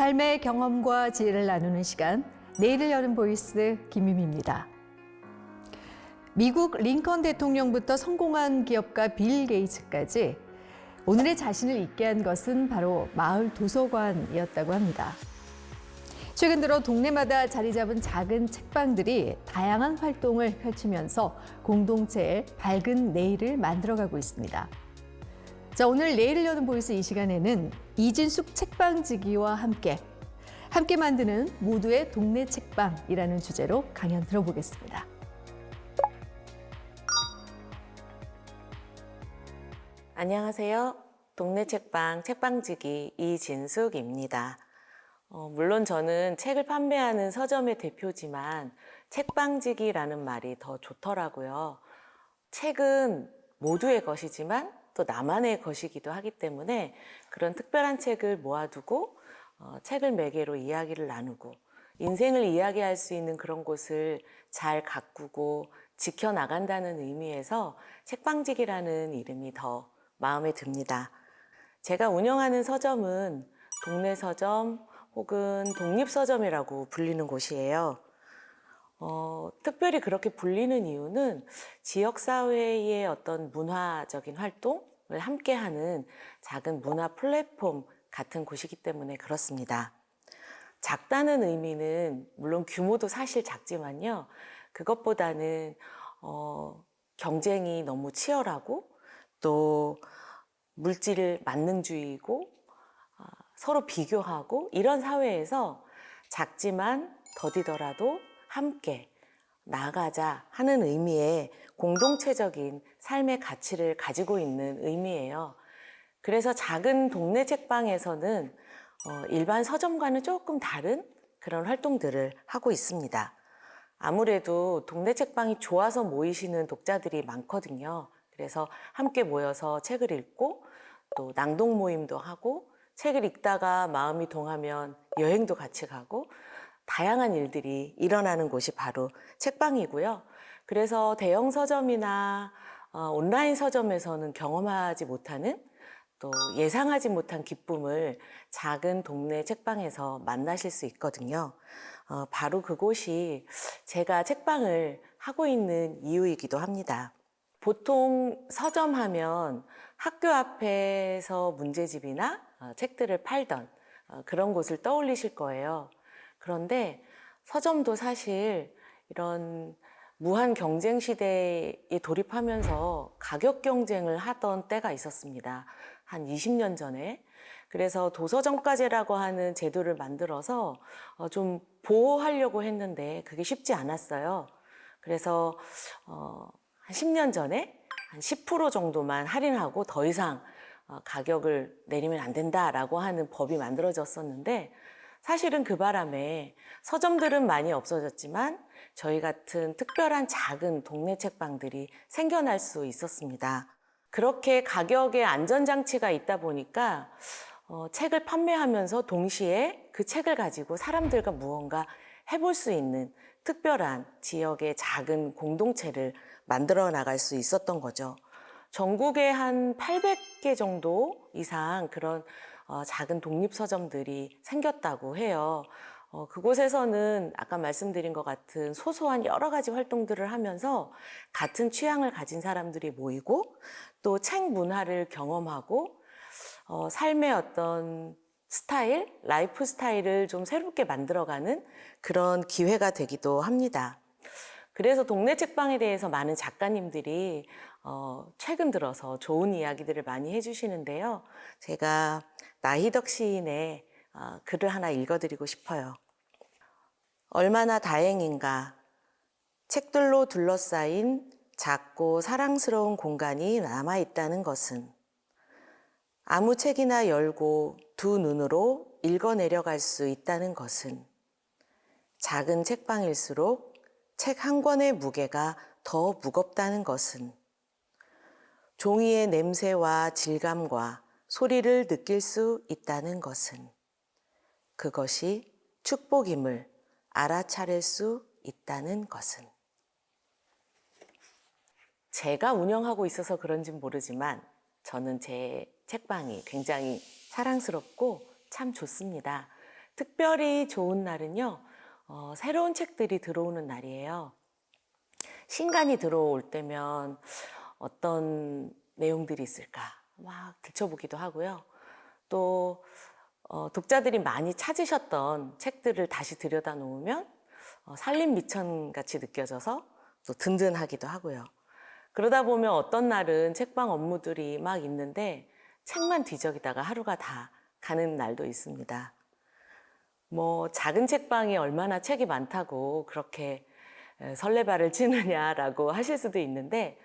삶의 경험과 지혜를 나누는 시간, 내일을 여는 보이스 김유미입니다. 미국 링컨 대통령부터 성공한 기업가 빌 게이츠까지 오늘의 자신을 있게 한 것은 바로 마을 도서관이었다고 합니다. 최근 들어 동네마다 자리 잡은 작은 책방들이 다양한 활동을 펼치면서 공동체의 밝은 내일을 만들어가고 있습니다. 자, 오늘 내일을 여는 보이스 이 시간에는 이진숙 책방지기와 함께 만드는 모두의 동네 책방이라는 주제로 강연 들어보겠습니다. 안녕하세요. 동네 책방 책방지기 이진숙입니다. 물론 저는 책을 판매하는 서점의 대표지만 책방지기라는 말이 더 좋더라고요. 책은 모두의 것이지만 또 나만의 것이기도 하기 때문에 그런 특별한 책을 모아두고 책을 매개로 이야기를 나누고 인생을 이야기할 수 있는 그런 곳을 잘 가꾸고 지켜나간다는 의미에서 책방지기라는 이름이 더 마음에 듭니다. 제가 운영하는 서점은 동네 서점 혹은 독립서점이라고 불리는 곳이에요. 특별히 그렇게 불리는 이유는 지역사회의 어떤 문화적인 활동을 함께하는 작은 문화 플랫폼 같은 곳이기 때문에 그렇습니다. 작다는 의미는 물론 규모도 사실 작지만요. 그것보다는 경쟁이 너무 치열하고 또 물질 만능주의고 서로 비교하고 이런 사회에서 작지만 더디더라도 함께 나아가자 하는 의미의 공동체적인 삶의 가치를 가지고 있는 의미예요. 그래서 작은 동네 책방에서는 일반 서점과는 조금 다른 그런 활동들을 하고 있습니다. 아무래도 동네 책방이 좋아서 모이시는 독자들이 많거든요. 그래서 함께 모여서 책을 읽고 또 낭독 모임도 하고 책을 읽다가 마음이 동하면 여행도 같이 가고 다양한 일들이 일어나는 곳이 바로 책방이고요. 그래서 대형 서점이나 온라인 서점에서는 경험하지 못하는 또 예상하지 못한 기쁨을 작은 동네 책방에서 만나실 수 있거든요. 바로 그곳이 제가 책방을 하고 있는 이유이기도 합니다. 보통 서점 하면 학교 앞에서 문제집이나 책들을 팔던 그런 곳을 떠올리실 거예요. 그런데 서점도 사실 이런 무한 경쟁 시대에 돌입하면서 가격 경쟁을 하던 때가 있었습니다. 한 20년 전에. 그래서 도서정가제라고 하는 제도를 만들어서 좀 보호하려고 했는데 그게 쉽지 않았어요. 그래서 한 10년 전에 한 10% 정도만 할인하고 더 이상 가격을 내리면 안 된다라고 하는 법이 만들어졌었는데 사실은 그 바람에 서점들은 많이 없어졌지만 저희 같은 특별한 작은 동네 책방들이 생겨날 수 있었습니다. 그렇게 가격에 안전장치가 있다 보니까 책을 판매하면서 동시에 그 책을 가지고 사람들과 무언가 해볼 수 있는 특별한 지역의 작은 공동체를 만들어 나갈 수 있었던 거죠. 전국에 한 800개 정도 이상 그런 작은 독립서점들이 생겼다고 해요. 그곳에서는 아까 말씀드린 것 같은 소소한 여러 가지 활동들을 하면서 같은 취향을 가진 사람들이 모이고 또 책 문화를 경험하고 삶의 어떤 스타일, 라이프 스타일을 좀 새롭게 만들어가는 그런 기회가 되기도 합니다. 그래서 동네 책방에 대해서 많은 작가님들이 최근 들어서 좋은 이야기들을 많이 해주시는데요. 제가 나희덕 시인의 글을 하나 읽어드리고 싶어요. 얼마나 다행인가. 책들로 둘러싸인 작고 사랑스러운 공간이 남아있다는 것은 아무 책이나 열고 두 눈으로 읽어내려갈 수 있다는 것은 작은 책방일수록 책 한 권의 무게가 더 무겁다는 것은 종이의 냄새와 질감과 소리를 느낄 수 있다는 것은 그것이 축복임을 알아차릴 수 있다는 것은 제가 운영하고 있어서 그런지는 모르지만 저는 제 책방이 굉장히 사랑스럽고 참 좋습니다. 특별히 좋은 날은요, 새로운 책들이 들어오는 날이에요. 신간이 들어올 때면 어떤 내용들이 있을까 막 들춰보기도 하고요. 또 독자들이 많이 찾으셨던 책들을 다시 들여다 놓으면 산림미천 같이 느껴져서 또 든든하기도 하고요. 그러다 보면 어떤 날은 책방 업무들이 막 있는데 책만 뒤적이다가 하루가 다 가는 날도 있습니다. 뭐 작은 책방이 얼마나 책이 많다고 그렇게 설레발을 치느냐라고 하실 수도 있는데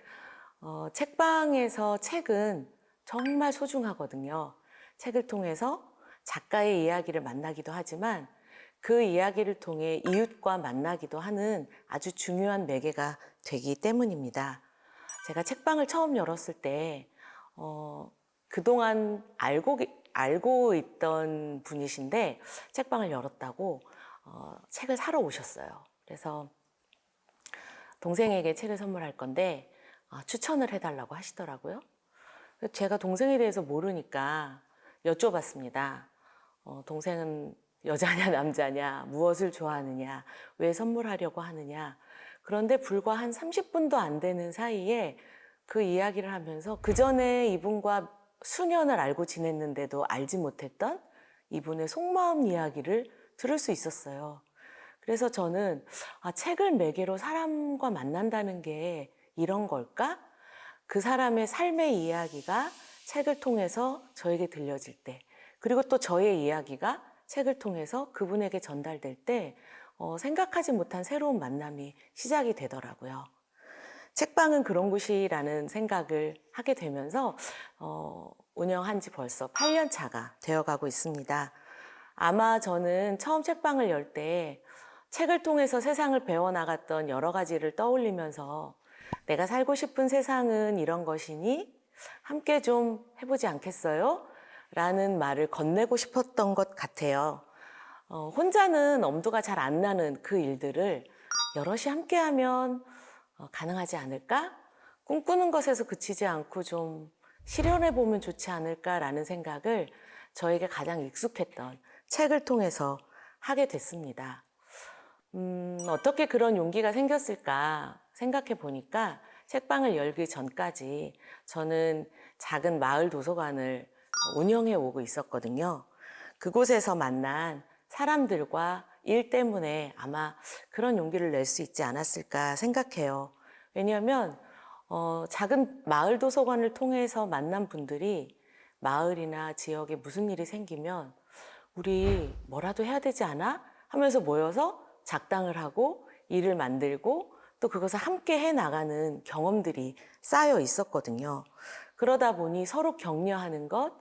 책방에서 책은 정말 소중하거든요. 책을 통해서 작가의 이야기를 만나기도 하지만 그 이야기를 통해 이웃과 만나기도 하는 아주 중요한 매개가 되기 때문입니다. 제가 책방을 처음 열었을 때 그동안 알고 있던 분이신데 책방을 열었다고 책을 사러 오셨어요. 그래서 동생에게 책을 선물할 건데 추천을 해달라고 하시더라고요. 제가 동생에 대해서 모르니까 여쭤봤습니다. 동생은 여자냐 남자냐, 무엇을 좋아하느냐, 왜 선물하려고 하느냐. 그런데 불과 한 30분도 안 되는 사이에 그 이야기를 하면서 그 전에 이분과 수년을 알고 지냈는데도 알지 못했던 이분의 속마음 이야기를 들을 수 있었어요. 그래서 저는 책을 매개로 사람과 만난다는 게 이런 걸까? 그 사람의 삶의 이야기가 책을 통해서 저에게 들려질 때, 그리고 또 저의 이야기가 책을 통해서 그분에게 전달될 때 생각하지 못한 새로운 만남이 시작이 되더라고요. 책방은 그런 곳이라는 생각을 하게 되면서 운영한 지 벌써 8년 차가 되어가고 있습니다. 아마 저는 처음 책방을 열 때 책을 통해서 세상을 배워나갔던 여러 가지를 떠올리면서 내가 살고 싶은 세상은 이런 것이니 함께 좀 해보지 않겠어요? 라는 말을 건네고 싶었던 것 같아요. 혼자는 엄두가 잘 안 나는 그 일들을 여럿이 함께하면 가능하지 않을까? 꿈꾸는 것에서 그치지 않고 좀 실현해보면 좋지 않을까라는 생각을 저에게 가장 익숙했던 책을 통해서 하게 됐습니다. 어떻게 그런 용기가 생겼을까 생각해 보니까 책방을 열기 전까지 저는 작은 마을 도서관을 운영해 오고 있었거든요. 그곳에서 만난 사람들과 일 때문에 아마 그런 용기를 낼 수 있지 않았을까 생각해요. 왜냐하면 작은 마을 도서관을 통해서 만난 분들이 마을이나 지역에 무슨 일이 생기면 우리 뭐라도 해야 되지 않아? 하면서 모여서 작당을 하고 일을 만들고 또 그것을 함께 해 나가는 경험들이 쌓여 있었거든요. 그러다 보니 서로 격려하는 것,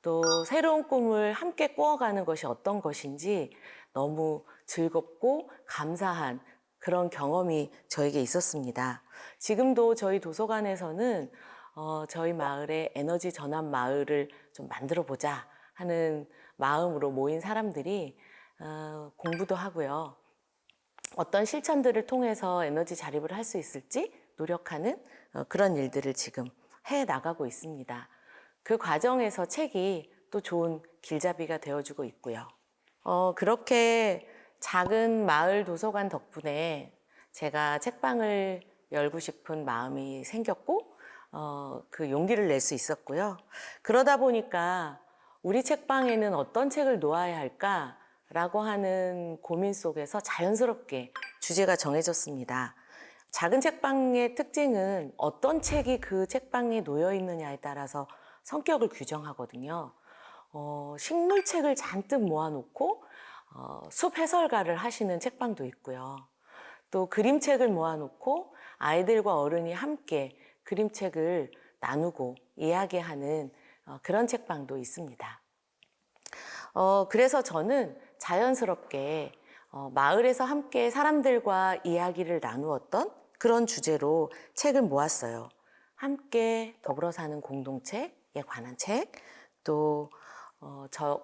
또 새로운 꿈을 함께 꾸어가는 것이 어떤 것인지 너무 즐겁고 감사한 그런 경험이 저에게 있었습니다. 지금도 저희 도서관에서는 저희 마을에 에너지 전환 마을을 좀 만들어 보자 하는 마음으로 모인 사람들이 공부도 하고요. 어떤 실천들을 통해서 에너지 자립을 할 수 있을지 노력하는 그런 일들을 지금 해 나가고 있습니다. 그 과정에서 책이 또 좋은 길잡이가 되어주고 있고요. 그렇게 작은 마을 도서관 덕분에 제가 책방을 열고 싶은 마음이 생겼고 그 용기를 낼 수 있었고요. 그러다 보니까 우리 책방에는 어떤 책을 놓아야 할까라고 하는 고민 속에서 자연스럽게 주제가 정해졌습니다. 작은 책방의 특징은 어떤 책이 그 책방에 놓여 있느냐에 따라서 성격을 규정하거든요. 식물책을 잔뜩 모아놓고 숲 해설가를 하시는 책방도 있고요. 또 그림책을 모아놓고 아이들과 어른이 함께 그림책을 나누고 이야기하는 그런 책방도 있습니다. 그래서 저는 자연스럽게 마을에서 함께 사람들과 이야기를 나누었던 그런 주제로 책을 모았어요. 함께 더불어 사는 공동체에 관한 책, 또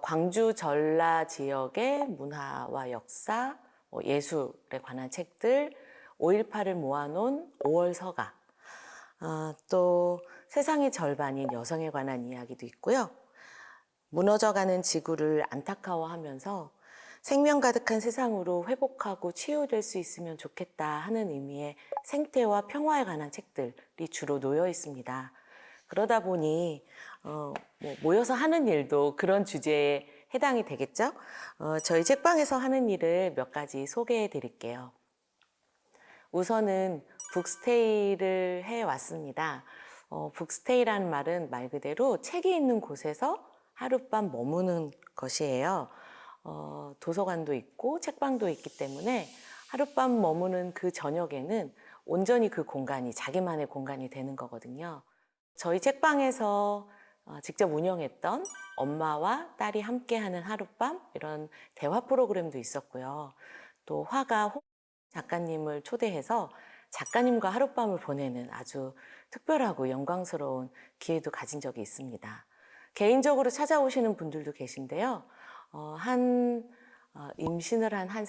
광주 전라 지역의 문화와 역사, 예술에 관한 책들, 5.18을 모아놓은 5월 서가, 또 세상의 절반인 여성에 관한 이야기도 있고요. 무너져가는 지구를 안타까워하면서 생명 가득한 세상으로 회복하고 치유될 수 있으면 좋겠다 하는 의미의 생태와 평화에 관한 책들이 주로 놓여 있습니다. 그러다 보니 모여서 하는 일도 그런 주제에 해당이 되겠죠? 저희 책방에서 하는 일을 몇 가지 소개해 드릴게요. 우선은 북스테이를 해왔습니다. 북스테이라는 말은 말 그대로 책이 있는 곳에서 하룻밤 머무는 것이에요. 도서관도 있고 책방도 있기 때문에 하룻밤 머무는 그 저녁에는 온전히 그 공간이 자기만의 공간이 되는 거거든요. 저희 책방에서 직접 운영했던 엄마와 딸이 함께하는 하룻밤 이런 대화 프로그램도 있었고요. 또 화가 홍 작가님을 초대해서 작가님과 하룻밤을 보내는 아주 특별하고 영광스러운 기회도 가진 적이 있습니다. 개인적으로 찾아오시는 분들도 계신데요. 임신을 한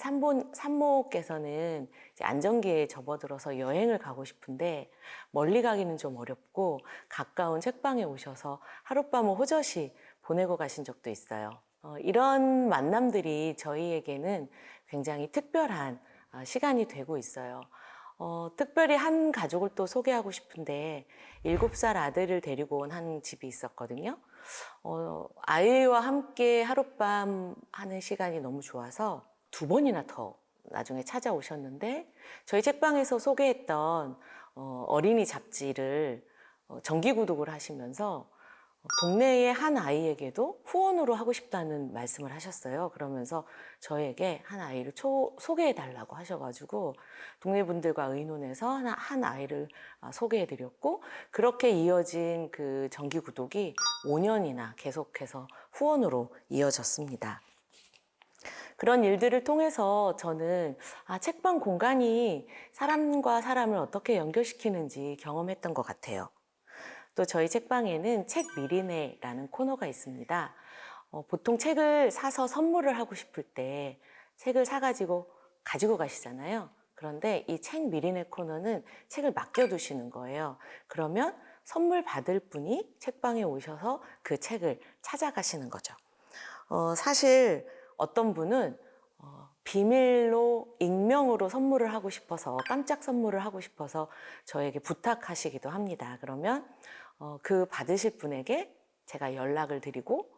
산모께서는 이제 안정기에 접어들어서 여행을 가고 싶은데 멀리 가기는 좀 어렵고 가까운 책방에 오셔서 하룻밤을 호젓이 보내고 가신 적도 있어요. 이런 만남들이 저희에게는 굉장히 특별한 시간이 되고 있어요. 특별히 한 가족을 또 소개하고 싶은데 7살 아들을 데리고 온 한 집이 있었거든요. 아이와 함께 하룻밤 하는 시간이 너무 좋아서 2번이나 더 나중에 찾아오셨는데 저희 책방에서 소개했던 어린이 잡지를 정기 구독을 하시면서 동네의 한 아이에게도 후원으로 하고 싶다는 말씀을 하셨어요. 그러면서 저에게 한 아이를 소개해 달라고 하셔가지고 동네 분들과 의논해서 한 아이를 소개해 드렸고 그렇게 이어진 그 정기 구독이 5년이나 계속해서 후원으로 이어졌습니다. 그런 일들을 통해서 저는 책방 공간이 사람과 사람을 어떻게 연결시키는지 경험했던 것 같아요. 또 저희 책방에는 책 미리네라는 코너가 있습니다. 보통 책을 사서 선물을 하고 싶을 때 책을 사가지고 가지고 가시잖아요. 그런데 이 책 미리네 코너는 책을 맡겨두시는 거예요. 그러면 선물 받을 분이 책방에 오셔서 그 책을 찾아가시는 거죠. 사실 어떤 분은 비밀로 익명으로 선물을 하고 싶어서 깜짝 선물을 하고 싶어서 저에게 부탁하시기도 합니다. 그러면 그 받으실 분에게 제가 연락을 드리고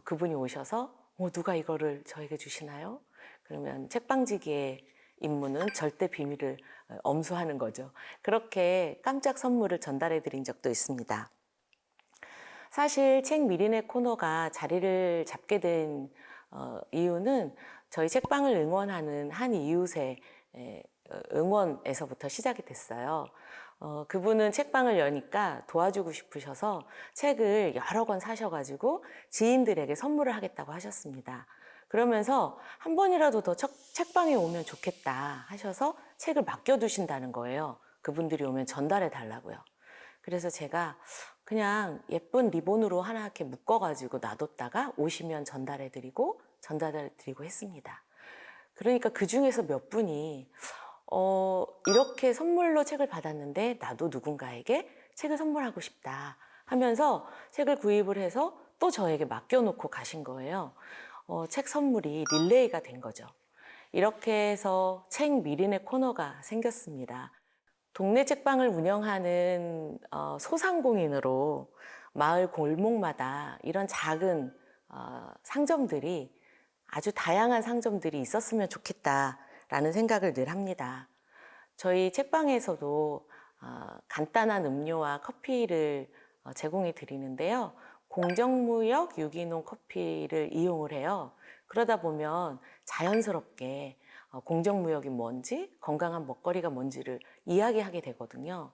그분이 오셔서 누가 이거를 저에게 주시나요? 그러면 책방지기의 임무는 절대 비밀을 엄수하는 거죠. 그렇게 깜짝 선물을 전달해 드린 적도 있습니다. 사실 책 미리네 코너가 자리를 잡게 된 이유는 저희 책방을 응원하는 한 이웃의 응원에서부터 시작이 됐어요. 그분은 책방을 여니까 도와주고 싶으셔서 책을 여러 권 사셔가지고 지인들에게 선물을 하겠다고 하셨습니다. 그러면서 한 번이라도 더 책방에 오면 좋겠다 하셔서 책을 맡겨두신다는 거예요. 그분들이 오면 전달해 달라고요. 그래서 제가 그냥 예쁜 리본으로 하나 이렇게 묶어가지고 놔뒀다가 오시면 전달해드리고 했습니다. 그러니까 그 중에서 몇 분이 이렇게 선물로 책을 받았는데 나도 누군가에게 책을 선물하고 싶다 하면서 책을 구입을 해서 또 저에게 맡겨놓고 가신 거예요. 책 선물이 릴레이가 된 거죠. 이렇게 해서 책 미리네 코너가 생겼습니다. 동네 책방을 운영하는 소상공인으로 마을 골목마다 이런 작은 상점들이 아주 다양한 상점들이 있었으면 좋겠다라는 생각을 늘 합니다. 저희 책방에서도 간단한 음료와 커피를 제공해 드리는데요. 공정무역 유기농 커피를 이용을 해요. 그러다 보면 자연스럽게 공정무역이 뭔지, 건강한 먹거리가 뭔지를 이야기하게 되거든요.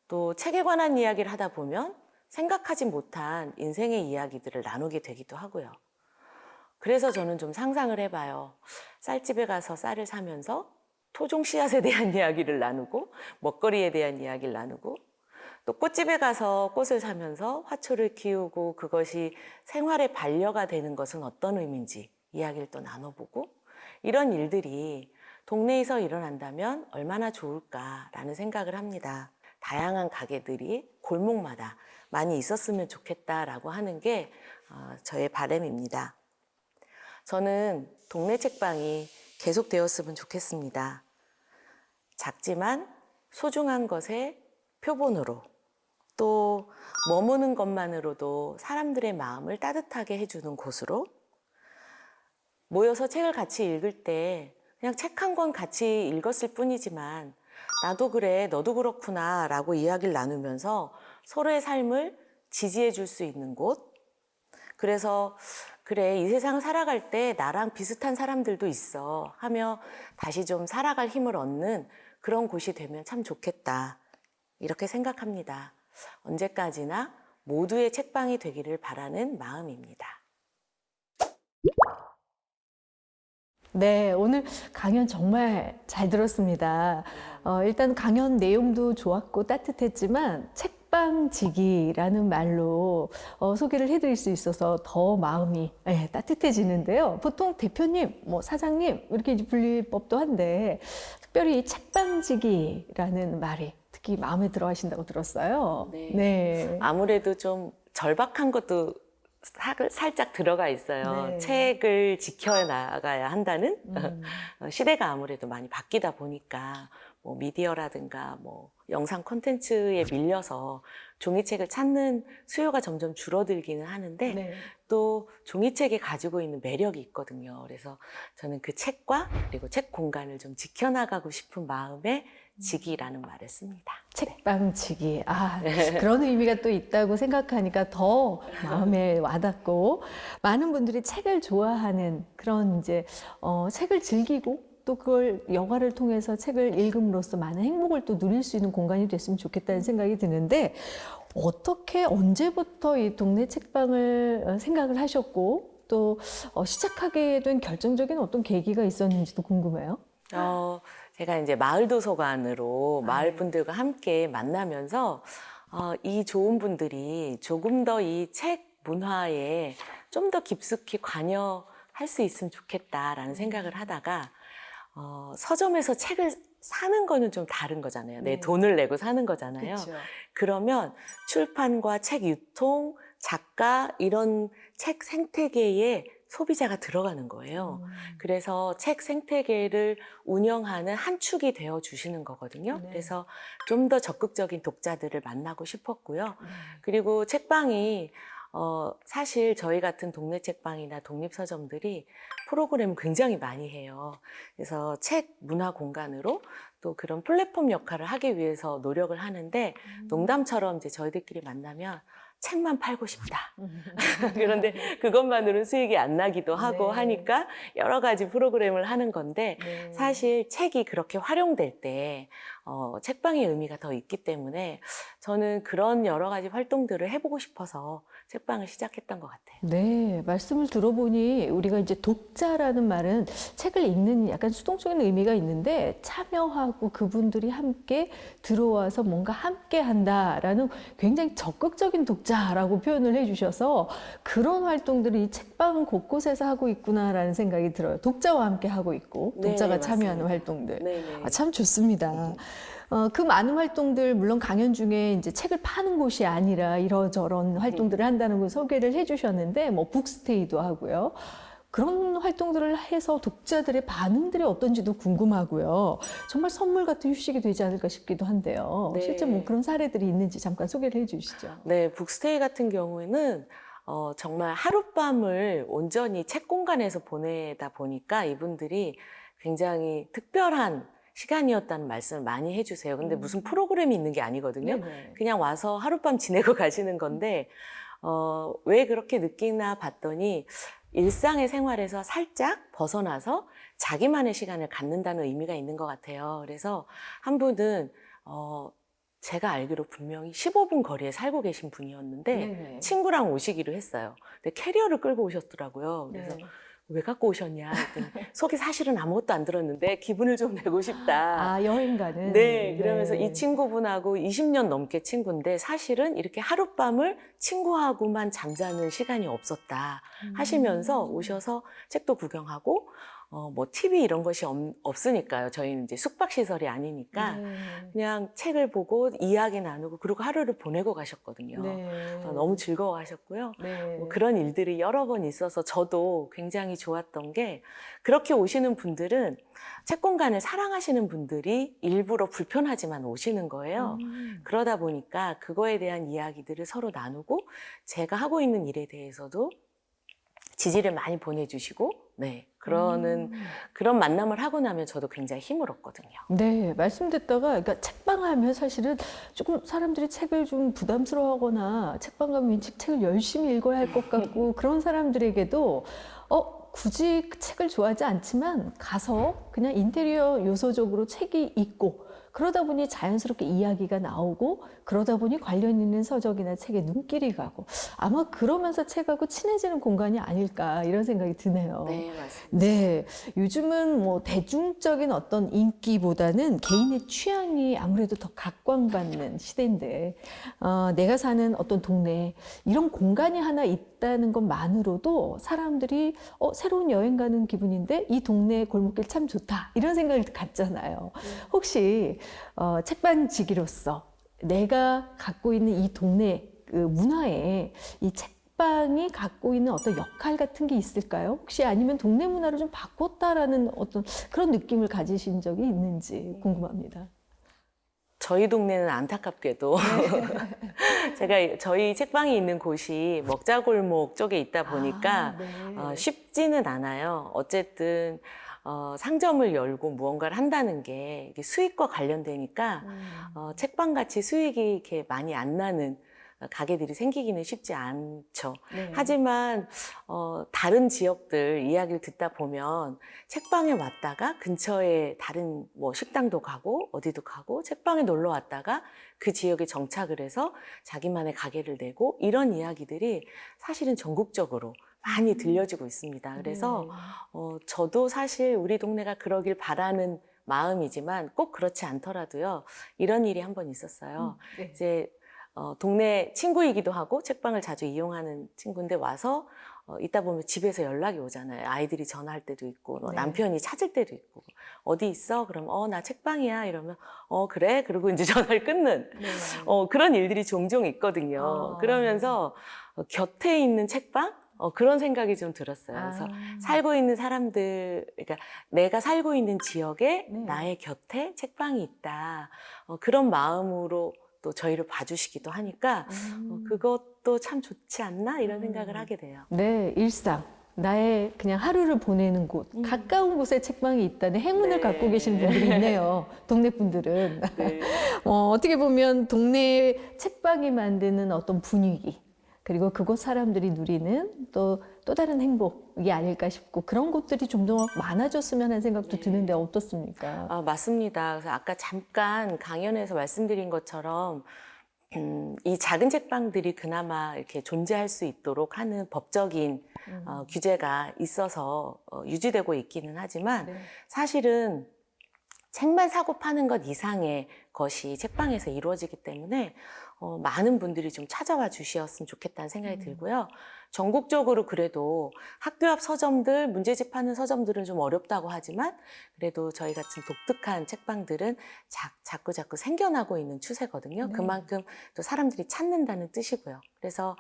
또 책에 관한 이야기를 하다 보면 생각하지 못한 인생의 이야기들을 나누게 되기도 하고요. 그래서 저는 좀 상상을 해봐요. 쌀집에 가서 쌀을 사면서 토종 씨앗에 대한 이야기를 나누고 먹거리에 대한 이야기를 나누고 또 꽃집에 가서 꽃을 사면서 화초를 키우고 그것이 생활의 반려가 되는 것은 어떤 의미인지 이야기를 또 나눠보고 이런 일들이 동네에서 일어난다면 얼마나 좋을까라는 생각을 합니다. 다양한 가게들이 골목마다 많이 있었으면 좋겠다라고 하는 게 저의 바람입니다. 저는 동네 책방이 계속되었으면 좋겠습니다. 작지만 소중한 것의 표본으로 또 머무는 것만으로도 사람들의 마음을 따뜻하게 해주는 곳으로 모여서 책을 같이 읽을 때 그냥 책 한 권 같이 읽었을 뿐이지만 나도 그래, 너도 그렇구나 라고 이야기를 나누면서 서로의 삶을 지지해 줄 수 있는 곳. 그래서 그래, 이 세상 살아갈 때 나랑 비슷한 사람들도 있어 하며 다시 좀 살아갈 힘을 얻는 그런 곳이 되면 참 좋겠다. 이렇게 생각합니다. 언제까지나 모두의 책방이 되기를 바라는 마음입니다. 네, 오늘 강연 정말 잘 들었습니다. 일단 강연 내용도 좋았고 따뜻했지만 책방지기라는 말로 소개를 해드릴 수 있어서 더 마음이 따뜻해지는데요. 보통 대표님, 뭐 사장님 이렇게 불릴 법도 한데 특별히 이 책방지기라는 말이 특히 마음에 들어 하신다고 들었어요. 네. 네. 아무래도 좀 절박한 것도 살짝 들어가 있어요. 네. 책을 지켜나가야 한다는 시대가 아무래도 많이 바뀌다 보니까 뭐 미디어라든가 뭐 영상 콘텐츠에 밀려서 종이책을 찾는 수요가 점점 줄어들기는 하는데 네. 또 종이책이 가지고 있는 매력이 있거든요. 그래서 저는 그 책과 그리고 책 공간을 좀 지켜나가고 싶은 마음에 지기라는 말을 씁니다. 책방지기. 그런 의미가 또 있다고 생각하니까 더 마음에 와닿고 많은 분들이 책을 좋아하는 그런 이제 책을 즐기고 또 그걸 영화를 통해서 책을 읽음으로써 많은 행복을 또 누릴 수 있는 공간이 됐으면 좋겠다는 생각이 드는데 어떻게 언제부터 이 동네 책방을 생각을 하셨고 또 시작하게 된 결정적인 어떤 계기가 있었는지도 궁금해요. 제가 이제 마을 도서관으로 마을 네. 분들과 함께 만나면서 이 좋은 분들이 조금 더 이 책 문화에 좀 더 깊숙이 관여할 수 있으면 좋겠다라는 생각을 하다가 서점에서 책을 사는 거는 좀 다른 거잖아요. 내 네. 돈을 내고 사는 거잖아요. 그렇죠. 그러면 출판과 책 유통, 작가 이런 책 생태계에 소비자가 들어가는 거예요. 그래서 책 생태계를 운영하는 한 축이 되어 주시는 거거든요. 네. 그래서 좀 더 적극적인 독자들을 만나고 싶었고요. 그리고 책방이 사실 저희 같은 동네 책방이나 독립서점들이 프로그램을 굉장히 많이 해요. 그래서 책 문화 공간으로 또 그런 플랫폼 역할을 하기 위해서 노력을 하는데 농담처럼 이제 저희들끼리 만나면 책만 팔고 싶다. 그런데 그것만으로는 수익이 안 나기도 하고 네. 하니까 여러 가지 프로그램을 하는 건데 네. 사실 책이 그렇게 활용될 때 책방의 의미가 더 있기 때문에 저는 그런 여러 가지 활동들을 해보고 싶어서 책방을 시작했던 것 같아요. 네, 말씀을 들어보니 우리가 이제 독자라는 말은 책을 읽는 약간 수동적인 의미가 있는데 참여하고 그분들이 함께 들어와서 뭔가 함께 한다라는 굉장히 적극적인 독자라고 표현을 해주셔서 그런 활동들을 이 책방 곳곳에서 하고 있구나라는 생각이 들어요. 독자와 함께 하고 있고 네, 독자가 참여하는 맞습니다. 활동들. 네네. 참 좋습니다. 그 많은 활동들, 물론 강연 중에 이제 책을 파는 곳이 아니라 이러저런 활동들을 한다는 걸 소개를 해주셨는데, 뭐 북스테이도 하고요. 그런 활동들을 해서 독자들의 반응들이 어떤지도 궁금하고요. 정말 선물 같은 휴식이 되지 않을까 싶기도 한데요. 네. 실제 뭐 그런 사례들이 있는지 잠깐 소개를 해주시죠. 네, 북스테이 같은 경우에는 정말 하룻밤을 온전히 책 공간에서 보내다 보니까 이분들이 굉장히 특별한 시간이었다는 말씀을 많이 해주세요. 근데 무슨 프로그램이 있는 게 아니거든요. 네네. 그냥 와서 하룻밤 지내고 가시는 건데 왜 그렇게 느끼나 봤더니 일상의 생활에서 살짝 벗어나서 자기만의 시간을 갖는다는 의미가 있는 것 같아요. 그래서 한 분은 제가 알기로 분명히 15분 거리에 살고 계신 분이었는데 네네. 친구랑 오시기로 했어요. 근데 캐리어를 끌고 오셨더라고요. 그래서 네. 왜 갖고 오셨냐 했더니 속에 사실은 아무것도 안 들었는데 기분을 좀 내고 싶다. 여행 가는. 네, 그러면서 이 친구분하고 20년 넘게 친구인데 사실은 이렇게 하룻밤을 친구하고만 잠자는 시간이 없었다 하시면서 오셔서 책도 구경하고 뭐 TV 이런 것이 없으니까요. 저희는 이제 숙박시설이 아니니까 그냥 책을 보고 이야기 나누고 그리고 하루를 보내고 가셨거든요. 너무 즐거워하셨고요. 뭐 그런 일들이 여러 번 있어서 저도 굉장히 좋았던 게 그렇게 오시는 분들은 책 공간을 사랑하시는 분들이 일부러 불편하지만 오시는 거예요. 그러다 보니까 그거에 대한 이야기들을 서로 나누고 제가 하고 있는 일에 대해서도 지지를 많이 보내주시고 그런 만남을 하고 나면 저도 굉장히 힘을 얻거든요. 네, 말씀 듣다가 그러니까 책방 하면 사실은 조금 사람들이 책을 좀 부담스러워하거나 책방 가면 왠지 책을 열심히 읽어야 할 것 같고 그런 사람들에게도 굳이 책을 좋아하지 않지만 가서 그냥 인테리어 요소적으로 책이 있고 그러다 보니 자연스럽게 이야기가 나오고 그러다 보니 관련 있는 서적이나 책에 눈길이 가고 아마 그러면서 책하고 친해지는 공간이 아닐까 이런 생각이 드네요. 네, 맞습니다. 네, 요즘은 뭐 대중적인 어떤 인기보다는 개인의 취향이 아무래도 더 각광받는 시대인데 내가 사는 어떤 동네 이런 공간이 하나 있다는 것만으로도 사람들이 새로운 여행 가는 기분인데 이 동네 골목길 참 좋다 이런 생각을 갖잖아요. 혹시 책방지기로서 내가 갖고 있는 이 동네 그 문화에 이 책방이 갖고 있는 어떤 역할 같은 게 있을까요? 혹시 아니면 동네 문화를 좀 바꿨다라는 어떤 그런 느낌을 가지신 적이 있는지 궁금합니다. 저희 동네는 안타깝게도 저희 책방이 있는 곳이 먹자골목 쪽에 있다 보니까 쉽지는 않아요. 어쨌든 상점을 열고 무언가를 한다는 게 이게 수익과 관련되니까 책방같이 수익이 이렇게 많이 안 나는 가게들이 생기기는 쉽지 않죠. 하지만 다른 지역들 이야기를 듣다 보면 책방에 왔다가 근처에 다른 뭐 식당도 가고 어디도 가고 책방에 놀러 왔다가 그 지역에 정착을 해서 자기만의 가게를 내고 이런 이야기들이 사실은 전국적으로 많이 들려지고 있습니다. 그래서 저도 사실 우리 동네가 그러길 바라는 마음이지만 꼭 그렇지 않더라도요. 이런 일이 한 번 있었어요. 이제 동네 친구이기도 하고 책방을 자주 이용하는 친구인데 와서 있다 보면 집에서 연락이 오잖아요. 아이들이 전화할 때도 있고 남편이 찾을 때도 있고 어디 있어? 그럼 나 책방이야 이러면 그래? 그리고 이제 전화를 끊는 그런 일들이 종종 있거든요. 그러면서 곁에 있는 책방? 그런 생각이 좀 들었어요. 그래서 살고 있는 사람들, 그러니까 내가 살고 있는 지역에 나의 곁에 책방이 있다. 그런 마음으로 또 저희를 봐주시기도 하니까 그것도 참 좋지 않나 이런 생각을 하게 돼요. 네, 일상. 나의 그냥 하루를 보내는 곳, 가까운 곳에 책방이 있다는 행운을 갖고 계신 분들이 있네요. 동네 분들은. 어떻게 보면 동네 책방이 만드는 어떤 분위기, 그리고 그곳 사람들이 누리는 또 다른 행복이 아닐까 싶고 그런 곳들이 좀 더 많아졌으면 하는 생각도 드는데 어떻습니까? 맞습니다. 그래서 아까 잠깐 강연에서 말씀드린 것처럼 이 작은 책방들이 그나마 이렇게 존재할 수 있도록 하는 법적인 규제가 있어서 유지되고 있기는 하지만 사실은 책만 사고 파는 것 이상의 것이 책방에서 이루어지기 때문에 많은 분들이 좀 찾아와 주셨으면 좋겠다는 생각이 들고요. 전국적으로 그래도 학교 앞 서점들, 문제집 파는 서점들은 좀 어렵다고 하지만 그래도 저희 같은 독특한 책방들은 자꾸 생겨나고 있는 추세거든요. 그만큼 또 사람들이 찾는다는 뜻이고요. 그래서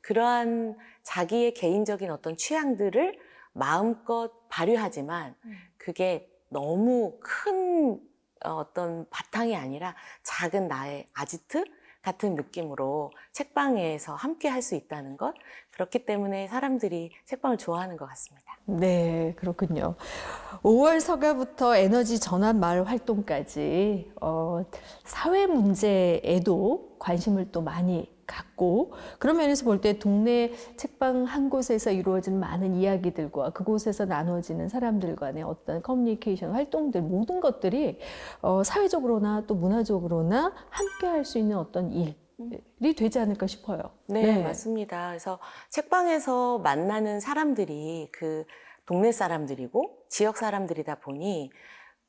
그러한 자기의 개인적인 어떤 취향들을 마음껏 발휘하지만 그게 너무 큰 어떤 바탕이 아니라 작은 나의 아지트 같은 느낌으로 책방에서 함께 할 수 있다는 것, 그렇기 때문에 사람들이 책방을 좋아하는 것 같습니다. 네, 그렇군요. 5월 서가부터 에너지 전환 마을 활동까지 사회 문제에도 관심을 또 많이 갖고 그런 면에서 볼 때 동네 책방 한 곳에서 이루어지는 많은 이야기들과 그곳에서 나눠지는 사람들 간의 어떤 커뮤니케이션 활동들 모든 것들이 사회적으로나 또 문화적으로나 함께 할 수 있는 어떤 일이 되지 않을까 싶어요. 네, 맞습니다. 그래서 책방에서 만나는 사람들이 그 동네 사람들이고 지역 사람들이다 보니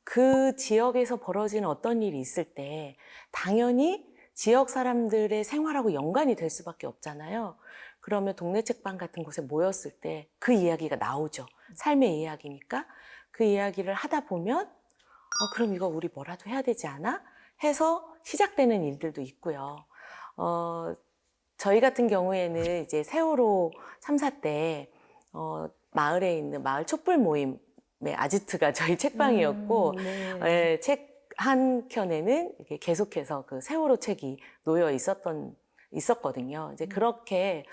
그 지역에서 벌어지는 어떤 일이 있을 때 당연히 지역 사람들의 생활하고 연관이 될 수밖에 없잖아요. 그러면 동네 책방 같은 곳에 모였을 때 그 이야기가 나오죠. 삶의 이야기니까 그 이야기를 하다 보면 그럼 이거 우리 뭐라도 해야 되지 않아? 해서 시작되는 일들도 있고요. 저희 같은 경우에는 이제 세월호 참사 때 마을에 있는 마을 촛불 모임의 아지트가 저희 책방이었고 네. 책 한 켠에는 이렇게 계속해서 그 세월호 책이 놓여 있었거든요. 이제 그렇게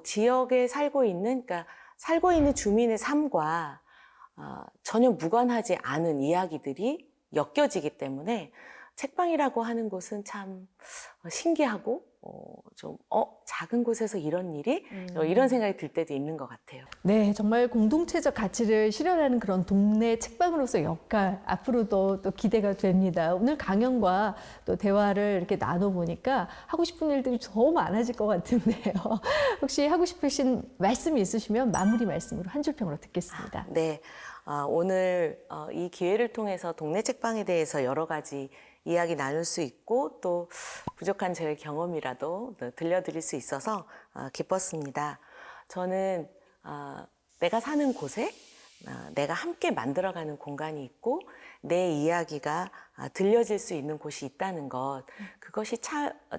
지역에 그러니까 살고 있는 주민의 삶과 전혀 무관하지 않은 이야기들이 엮여지기 때문에 책방이라고 하는 곳은 참 신기하고 좀 작은 곳에서 이런 일이 이런 생각이 들 때도 있는 것 같아요. 네, 정말 공동체적 가치를 실현하는 그런 동네 책방으로서 역할 앞으로도 또 기대가 됩니다. 오늘 강연과 또 대화를 이렇게 나눠보니까 하고 싶은 일들이 더 많아질 것 같은데요. 혹시 하고 싶으신 말씀이 있으시면 마무리 말씀으로 한 줄평으로 듣겠습니다. 네, 오늘 이 기회를 통해서 동네 책방에 대해서 여러 가지 이야기 나눌 수 있고 또 부족한 저의 경험이라도 들려드릴 수 있어서 기뻤습니다. 저는 내가 사는 곳에 내가 함께 만들어가는 공간이 있고 내 이야기가 들려질 수 있는 곳이 있다는 것, 그것이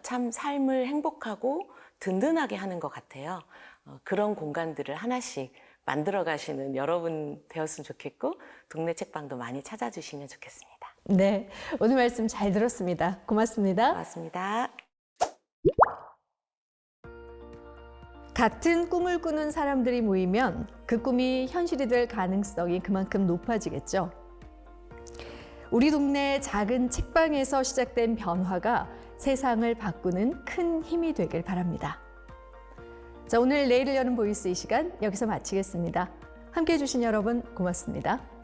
참 삶을 행복하고 든든하게 하는 것 같아요. 그런 공간들을 하나씩 만들어 가시는 여러분 되었으면 좋겠고 동네 책방도 많이 찾아주시면 좋겠습니다. 네, 오늘 말씀 잘 들었습니다. 고맙습니다. 고맙습니다. 같은 꿈을 꾸는 사람들이 모이면 그 꿈이 현실이 될 가능성이 그만큼 높아지겠죠. 우리 동네 작은 책방에서 시작된 변화가 세상을 바꾸는 큰 힘이 되길 바랍니다. 자, 오늘 내일을 여는 보이스 이 시간 여기서 마치겠습니다. 함께해 주신 여러분 고맙습니다.